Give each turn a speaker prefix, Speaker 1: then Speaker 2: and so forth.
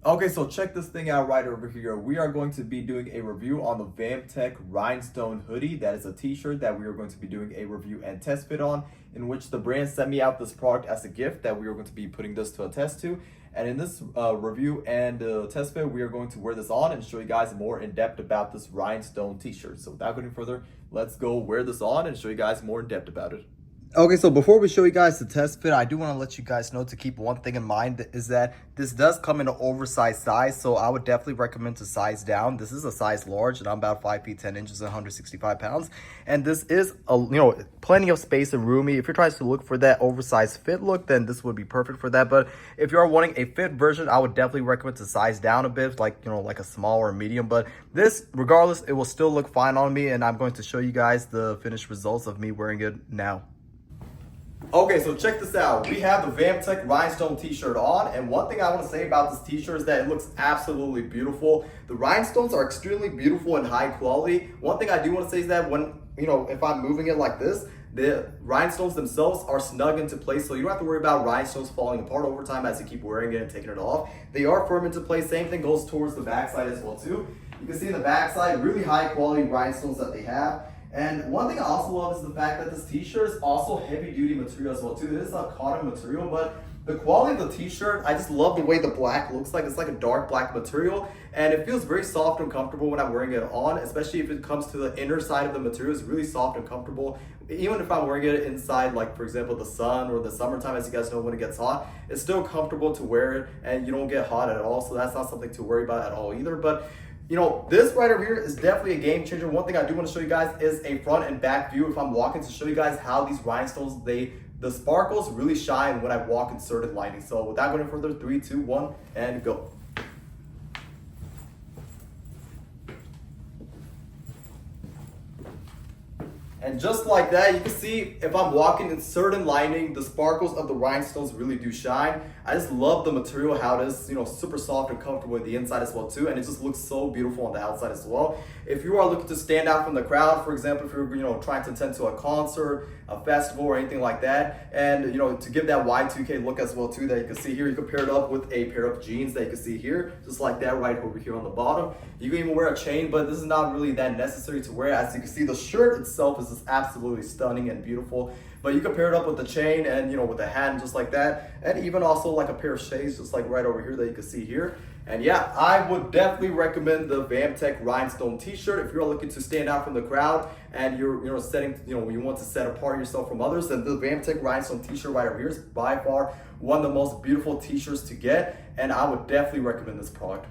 Speaker 1: Okay, so check this thing out right over here. We are going to be doing a review on the Vamtac Rhinestone hoodie. That is a t-shirt that we are going to be doing a review and test fit on, in which the brand sent me out this product as a gift that we are going to be putting this to a test to. And in this review and test fit, we are going to wear this on and show you guys more in depth about this Rhinestone t-shirt. So without going further, let's go wear this on and show you guys more in depth about it. Okay, so before we show you guys the test fit, I do want to let you guys know to keep one thing in mind is that this does come in an oversized size, so I would definitely recommend to size down. This is a size large, and I'm about 5 feet 10 inches, 165 pounds, and this is plenty of space and roomy. If you're trying to look for that oversized fit look, then this would be perfect for that. But if you are wanting a fit version, I would definitely recommend to size down a bit, like like a small or medium. But this, regardless, it will still look fine on me, and I'm going to show you guys the finished results of me wearing it now. Okay, so check this out. We have the Vamtac Rhinestone t-shirt on, and one thing I want to say about this t-shirt is that it looks absolutely beautiful. The rhinestones are extremely beautiful and high quality. One thing I do want to say is that when, if I'm moving it like this, the rhinestones themselves are snug into place, so you don't have to worry about rhinestones falling apart over time as you keep wearing it and taking it off. They are firm into place. Same thing goes towards the backside as well too. You can see in the backside, really high quality rhinestones that they have. And one thing I also love is the fact that this t-shirt is also heavy duty material as well too. It is a cotton material, but the quality of the t-shirt, I just love the way the black looks like. It's like a dark black material, and it feels very soft and comfortable when I'm wearing it on, especially if it comes to the inner side of the material. It's really soft and comfortable. Even if I'm wearing it inside, like for example, the sun or the summertime, as you guys know, when it gets hot, it's still comfortable to wear it and you don't get hot at all. So that's not something to worry about at all either. But this right over here is definitely a game changer. One thing I do want to show you guys is a front and back view if I'm walking, to show you guys how these rhinestones, the sparkles really shine when I walk in certain lighting. So without going further, 3, 2, 1, and go. And just like that, you can see if I'm walking in certain lighting, the sparkles of the rhinestones really do shine. I just love the material, how it is, super soft and comfortable in the inside as well too, and it just looks so beautiful on the outside as well. If you are looking to stand out from the crowd, for example, if you're trying to attend to a concert, a festival, or anything like that, and to give that Y2K look as well too, that you can see here, you can pair it up with a pair of jeans that you can see here, just like that right over here on the bottom. You can even wear a chain, but this is not really that necessary to wear. As you can see, the shirt itself is just absolutely stunning and beautiful, but you can pair it up with the chain and with a hat just like that, and even also like a pair of shades just like right over here that you can see here. And yeah, I would definitely recommend the Vamtac Rhinestone t-shirt if you're looking to stand out from the crowd and you're setting, you want to set apart yourself from others. Then the Vamtac Rhinestone t-shirt right over here is by far one of the most beautiful t-shirts to get, and I would definitely recommend this product.